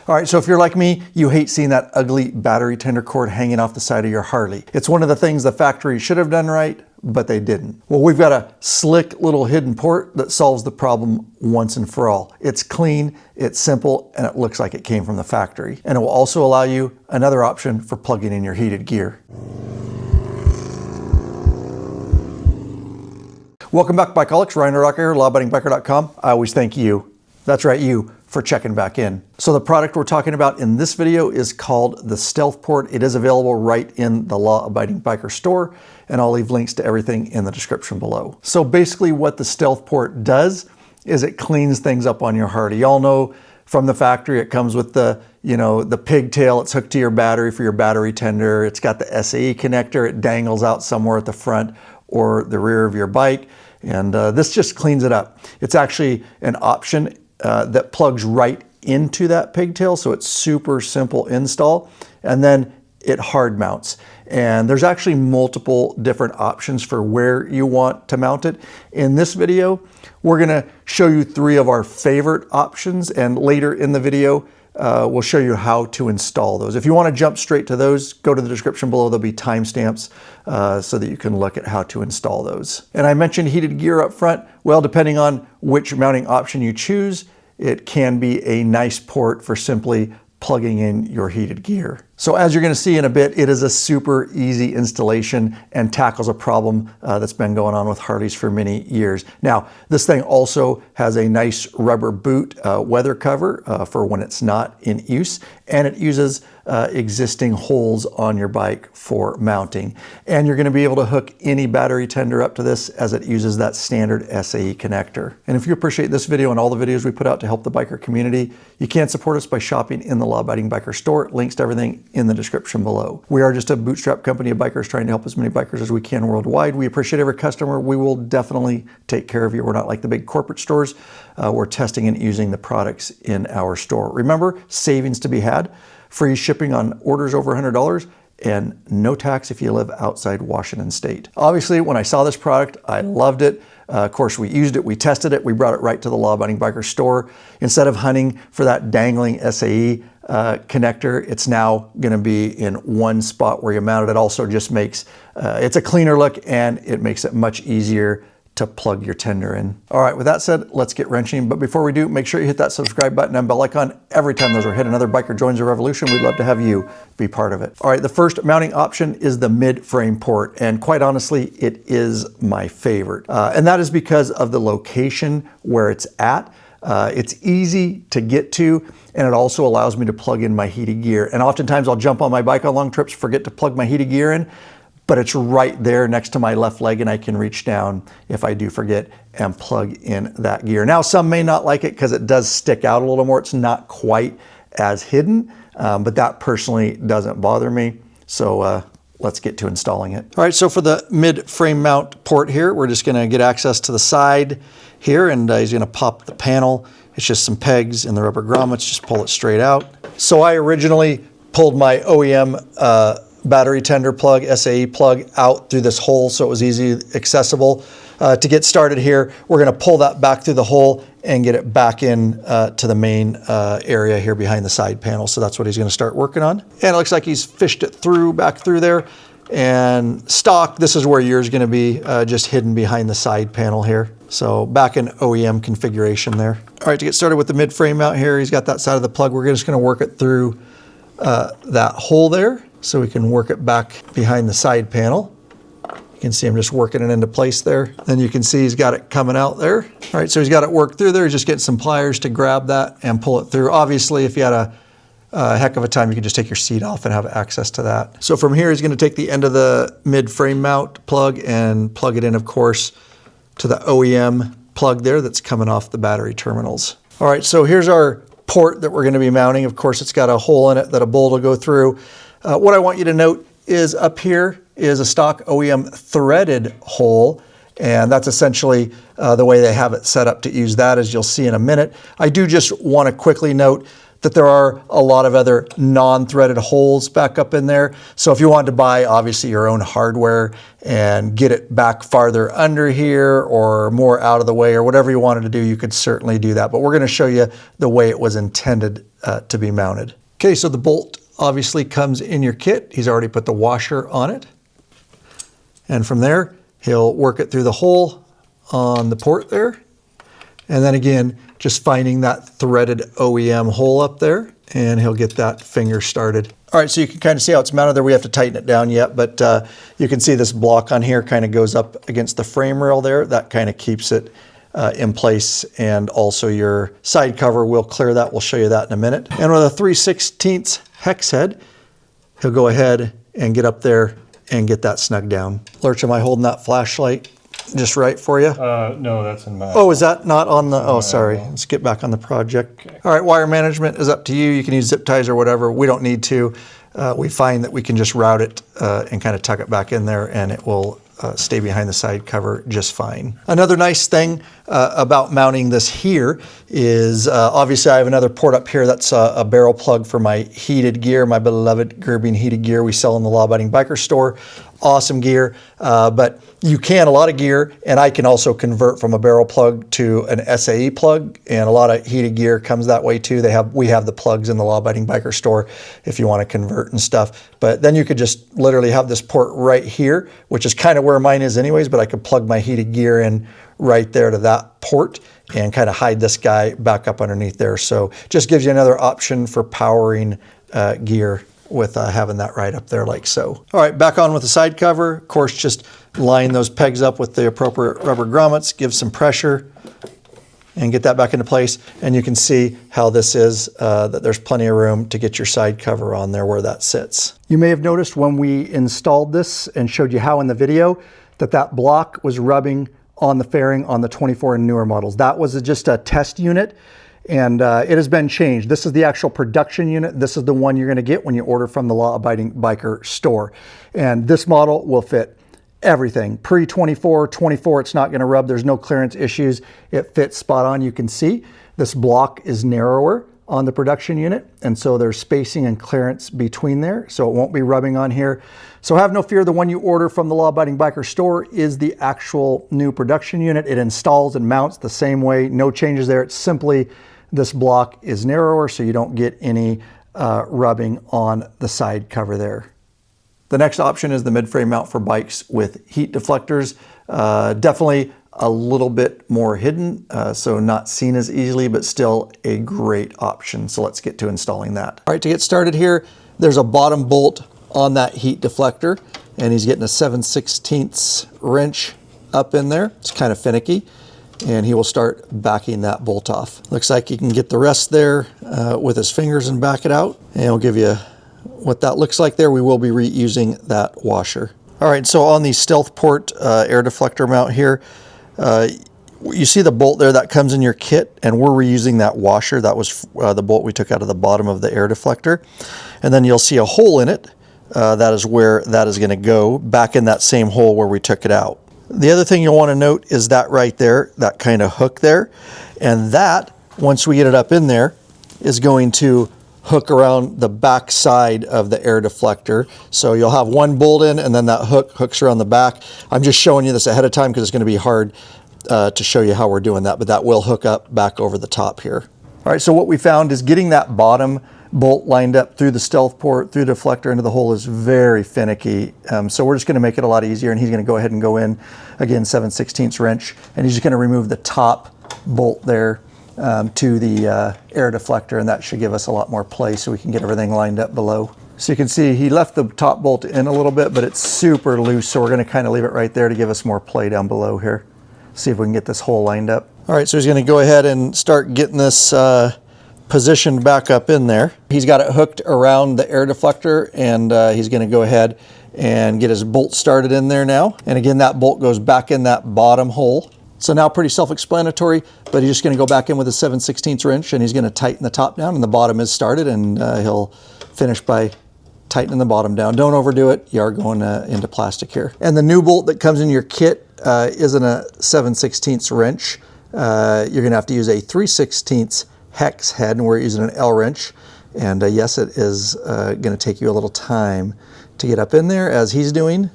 All right, so if you're like me, you hate seeing that ugly battery tender cord hanging off the side of your Harley. It's one of the things the factory should have done right, but they didn't. Well, we've got a slick little hidden port that solves the problem once and for all. It's clean, it's simple, and it looks like it came from the factory. And it will also allow you another option for plugging in your heated gear. Welcome back, Bikeaholics. Ryan Urlacher here, lawabidingbiker.com. I always thank you, that's right, you, for checking back in. So the product we're talking about in this video is called the STEALTHPORT. It is available right in the Law Abiding Biker store, and I'll leave links to everything in the description below. So basically what the STEALTHPORT does is it cleans things up on your Harley. Y'all know from the factory it comes with the, the pigtail. It's hooked to your battery for your battery tender. It's got the SAE connector. It dangles out somewhere at the front or the rear of your bike, and this just cleans it up. It's actually an option that plugs right into that pigtail, so it's super simple install, and then it hard mounts. And there's actually multiple different options for where you want to mount it. In this video, we're gonna show you 3 of our favorite options, and later in the video, we'll show you how to install those. If you want to jump straight to those, go to the description below. There'll be timestamps so that you can look at how to install those. And I mentioned heated gear up front. Well, depending on which mounting option you choose, it can be a nice port for simply plugging in your heated gear. So as you're going to see in a bit, it is a super easy installation and tackles a problem that's been going on with Harleys for many years. Now, this thing also has a nice rubber boot weather cover for when it's not in use, and it uses existing holes on your bike for mounting. And you're going to be able to hook any battery tender up to this, as it uses that standard SAE connector. And if you appreciate this video and all the videos we put out to help the biker community, you can support us by shopping in the Law Abiding Biker store. Links to everything in the description below. We are just a bootstrap company of bikers trying to help as many bikers as we can worldwide. We appreciate every customer. We will definitely take care of you. We're not like the big corporate stores. We're testing and using the products in our store. Remember, savings to be had, free shipping on orders over $100, and no tax if you live outside Washington State. Obviously, when I saw this product, I loved it. Of course, we used it, we tested it, we brought it right to the Law Abiding Biker store. Instead of hunting for that dangling SAE connector, it's now going to be in one spot where you mount it. It also just makes it's a cleaner look, and it makes it much easier to plug your tender in. All right, with that said, let's get wrenching. But before we do, make sure you hit that subscribe button and bell icon. Every time those are hit, another biker joins the revolution. We'd love to have you be part of it. All right, the first mounting option is the mid-frame port, and quite honestly, it is my favorite. And that is because of the location where it's at. It's easy to get to, and it also allows me to plug in my heated gear. And oftentimes I'll jump on my bike on long trips, forget to plug my heated gear in, but it's right there next to my left leg, and I can reach down if I do forget and plug in that gear. Now, some may not like it because it does stick out a little more. It's not quite as hidden, but that personally doesn't bother me. So let's get to installing it. All right, so for the mid-frame mount port here, we're just gonna get access to the side here, and he's gonna pop the panel. It's just some pegs and the rubber grommets, just pull it straight out. So I originally pulled my OEM battery tender plug, SAE plug, out through this hole so it was easy accessible. To get started here, we're gonna pull that back through the hole and get it back in to the main area here behind the side panel. So that's what he's gonna start working on. And it looks like he's fished it through, back through there. And stock, this is where yours is gonna be, just hidden behind the side panel here. So back in OEM configuration there. All right, to get started with the mid-frame mount here, he's got that side of the plug. We're just gonna work it through that hole there, so we can work it back behind the side panel. You can see I'm just working it into place there. Then you can see he's got it coming out there. All right, so he's got it worked through there. He's just getting some pliers to grab that and pull it through. Obviously, if you had a heck of a time, you could just take your seat off and have access to that. So from here, he's gonna take the end of the mid-frame mount plug and plug it in, of course, to the OEM plug there that's coming off the battery terminals. All right, so here's our port that we're gonna be mounting. Of course, it's got a hole in it that a bolt will go through. What I want you to note is up here is a stock OEM threaded hole, and that's essentially the way they have it set up to use that, as you'll see in a minute. I do just want to quickly note that there are a lot of other non-threaded holes back up in there. So if you wanted to buy obviously your own hardware and get it back farther under here or more out of the way or whatever you wanted to do, you could certainly do that. But we're going to show you the way it was intended to be mounted. Okay, so the bolt obviously comes in your kit. He's already put the washer on it. And from there, he'll work it through the hole on the port there. And then again, just finding that threaded OEM hole up there, and he'll get that finger started. All right, so you can kind of see how it's mounted there. We have to tighten it down yet, but you can see this block on here kind of goes up against the frame rail there. That kind of keeps it in place, and also your side cover will clear that. We'll show you that in a minute. And with a 3/16 hex head, he'll go ahead and get up there and get that snug down. Lurch, am I holding that flashlight just right for you? No, that's in my... Oh, is that not on the... Oh, sorry. Let's get back on the project. Okay. All right, wire management is up to you. You can use zip ties or whatever. We don't need to. We find that we can just route it and kind of tuck it back in there, and it will stay behind the side cover just fine. Another nice thing about mounting this here is obviously I have another port up here that's a barrel plug for my heated gear, my beloved GERBING heated gear we sell in the Law Abiding Biker store. Awesome gear, but you can, a lot of gear, and I can also convert from a barrel plug to an SAE plug, and a lot of heated gear comes that way too. We have the plugs in the Law Abiding Biker store if you want to convert and stuff. But then you could just literally have this port right here, which is kind of where mine is anyways, but I could plug my heated gear in right there to that port and kind of hide this guy back up underneath there. So just gives you another option for powering gear with having that right up there like so. All right, back on with the side cover. Of course, just line those pegs up with the appropriate rubber grommets, give some pressure, and get that back into place. And you can see how this is, that there's plenty of room to get your side cover on there where that sits. You may have noticed when we installed this and showed you how in the video, that block was rubbing on the fairing on the 24 and newer models. That was just a test unit, and it has been changed. This is the actual production unit. This is the one you're gonna get when you order from the Law Abiding Biker store. And this model will fit everything. Pre-24, 24, it's not gonna rub. There's no clearance issues. It fits spot on. You can see this block is narrower on the production unit, and so there's spacing and clearance between there, so it won't be rubbing on here. So have no fear, the one you order from the Law Abiding Biker store is the actual new production unit. It installs and mounts the same way, no changes there. It's simply this block is narrower, so you don't get any rubbing on the side cover there. The next option is the mid-frame mount for bikes with heat deflectors. Definitely a little bit more hidden, so not seen as easily, but still a great option. So let's get to installing that. All right, to get started here, there's a bottom bolt on that heat deflector, and he's getting a 7/16 wrench up in there. It's kind of finicky, and he will start backing that bolt off. Looks like he can get the rest there with his fingers and back it out, and he'll give you what that looks like there. We will be reusing that washer. All right, so on the STEALTHPORT air deflector mount here, you see the bolt there that comes in your kit, and we're reusing that washer. That was the bolt we took out of the bottom of the air deflector. And then you'll see a hole in it. That is where that is gonna go, back in that same hole where we took it out. The other thing you'll wanna note is that right there, that kind of hook there. And that, once we get it up in there, is going to hook around the back side of the air deflector. So you'll have one bolt in, and then that hooks around the back. I'm just showing you this ahead of time because it's going to be hard to show you how we're doing that, but that will hook up back over the top here. All right, so what we found is getting that bottom bolt lined up through the STEALTHPORT, through the deflector into the hole is very finicky. So we're just going to make it a lot easier, and he's going to go ahead and go in, again, 7/16 wrench, and he's just going to remove the top bolt there to the air deflector, and that should give us a lot more play so we can get everything lined up below. So you can see he left the top bolt in a little bit, but it's super loose, so we're going to kind of leave it right there to give us more play down below here. See if we can get this hole lined up. All right, so he's going to go ahead and start getting this positioned back up in there. He's got it hooked around the air deflector, and he's going to go ahead and get his bolt started in there now. And again, that bolt goes back in that bottom hole. So now pretty self-explanatory, but he's just going to go back in with a 7/16 wrench, and he's going to tighten the top down, and the bottom is started, and he'll finish by tightening the bottom down. Don't overdo it. You are going into plastic here. And the new bolt that comes in your kit isn't a 7/16 wrench. You're going to have to use a 3/16 hex head, and we're using an L wrench. And yes, it is going to take you a little time to get up in there, as he's doing,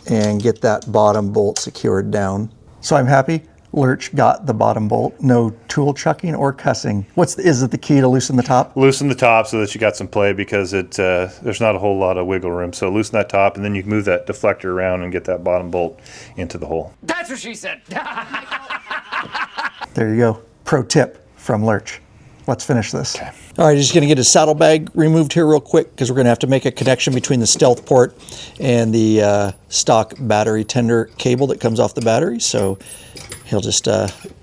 and get that bottom bolt secured down. So I'm happy Lurch got the bottom bolt. No tool chucking or cussing. Is it the key to loosen the top? Loosen the top so that you got some play, because there's not a whole lot of wiggle room. So loosen that top, and then you can move that deflector around and get that bottom bolt into the hole. That's what she said. There you go. Pro tip from Lurch. Let's finish this. Okay. All right, just going to get his saddlebag removed here real quick, because we're going to have to make a connection between the stealth port and the stock battery tender cable that comes off the battery. So he'll just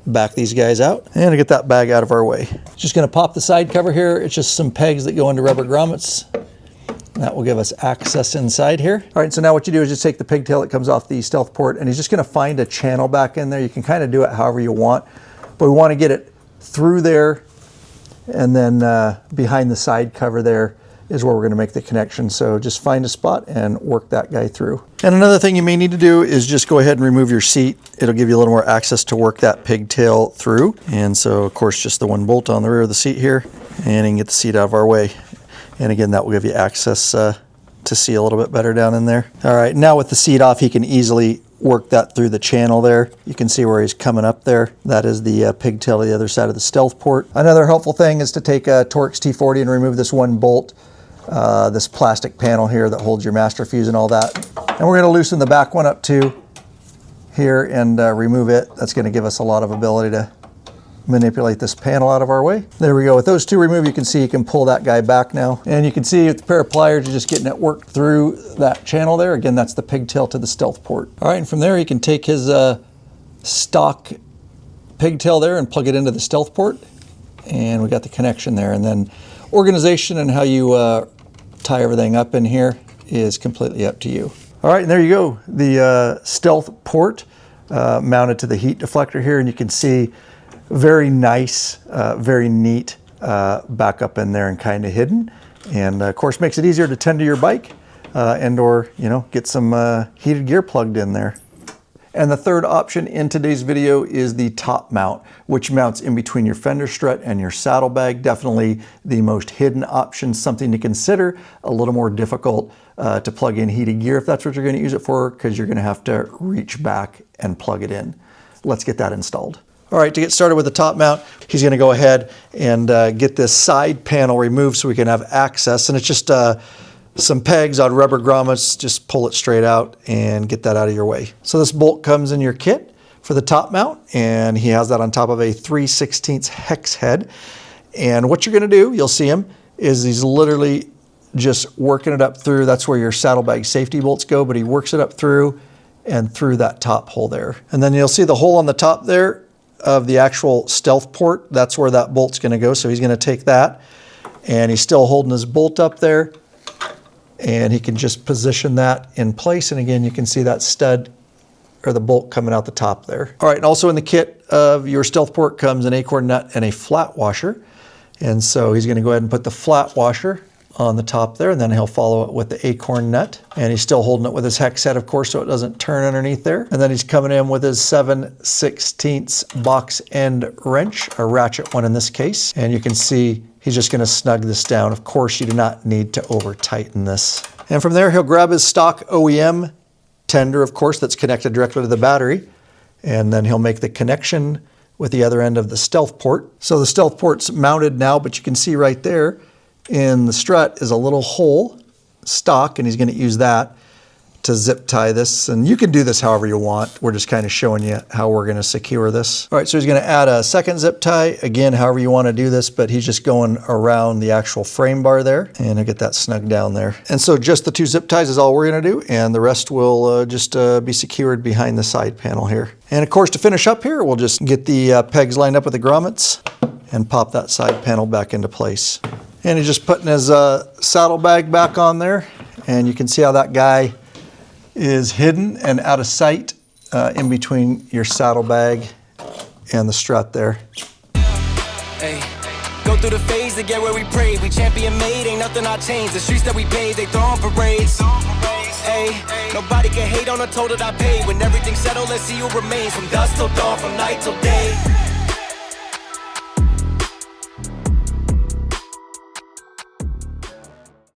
back these guys out and get that bag out of our way. Just going to pop the side cover here. It's just some pegs that go into rubber grommets. That will give us access inside here. All right, so now what you do is just take the pigtail that comes off the stealth port, and he's just going to find a channel back in there. You can kind of do it however you want, but we want to get it through there, and then behind the side cover there is where we're going to make the connection. So just find a spot and work that guy through. And another thing you may need to do is just go ahead and remove your seat. It'll give you a little more access to work that pigtail through. And so of course just the one bolt on the rear of the seat here, and you can get the seat out of our way. And again, that will give you access to see a little bit better down in there. All right, now with the seat off, he can easily work that through the channel there. You can see where he's coming up there. That is the pigtail to the other side of the stealth port. Another helpful thing is to take a Torx T40 and remove this one bolt, this plastic panel here that holds your master fuse and all that. And we're going to loosen the back one up too here and remove it. That's going to give us a lot of ability to manipulate this panel out of our way. There we go. With those two removed, you can see you can pull that guy back now. And you can see with the pair of pliers, you're just getting it worked through that channel there. Again, that's the pigtail to the stealth port. All right, and from there, you can take his stock pigtail there and plug it into the stealth port. And we got the connection there. And then organization and how you tie everything up in here is completely up to you. All right, and there you go. The stealth port mounted to the heat deflector here, and you can see very nice, very neat back up in there and kind of hidden. And of course makes it easier to tend to your bike and or, get some heated gear plugged in there. And the third option in today's video is the top mount, which mounts in between your fender strut and your saddlebag. Definitely the most hidden option, something to consider, a little more difficult to plug in heated gear if that's what you're going to use it for, because you're going to have to reach back and plug it in. Let's get that installed. All right, to get started with the top mount, he's going to go ahead and get this side panel removed so we can have access. And it's just some pegs on rubber grommets. Just pull it straight out and get that out of your way. So this bolt comes in your kit for the top mount, and he has that on top of a 3/16 hex head. And what you're going to do, you'll see him, is he's literally just working it up through. That's where your saddlebag safety bolts go, but he works it up through and through that top hole there. And then you'll see the hole on the top there of the actual stealth port. That's where that bolt's going to go. So he's going to take that, and he's still holding his bolt up there, and he can just position that in place. And again, you can see that stud or the bolt coming out the top there. All right, and also in the kit of your stealth port comes an acorn nut and a flat washer. And so he's going to go ahead and put the flat washer on the top there, and then he'll follow it with the acorn nut. And he's still holding it with his hex head, of course, so it doesn't turn underneath there. And then he's coming in with his 7/16 box end wrench, a ratchet one in this case. And you can see he's just going to snug this down. Of course, you do not need to over tighten this. And from there, he'll grab his stock OEM tender, of course, that's connected directly to the battery. And then he'll make the connection with the other end of the stealth port. So the stealth port's mounted now, but you can see right there in the strut is a little hole stock, and he's going to use that to zip tie this. And you can do this however you want. We're just kind of showing you how we're going to secure this. All right, so he's going to add a second zip tie. Again, however you want to do this, but he's just going around the actual frame bar there, and he'll get that snug down there. And so just the two zip ties is all we're going to do, and the rest will just be secured behind the side panel here. And of course, to finish up here, we'll just get the pegs lined up with the grommets and pop that side panel back into place. And he's just putting his saddlebag back on there, and you can see how that guy is hidden and out of sight in between your saddlebag and the strut there. Hey, go through the phase to get where we pray. We champion made, ain't nothing I changed. The streets that we paved, they throwing parades. Hey, nobody can hate on the toll that I paid. When everything's settled, let's see who remains. From dusk till dawn, from night till day.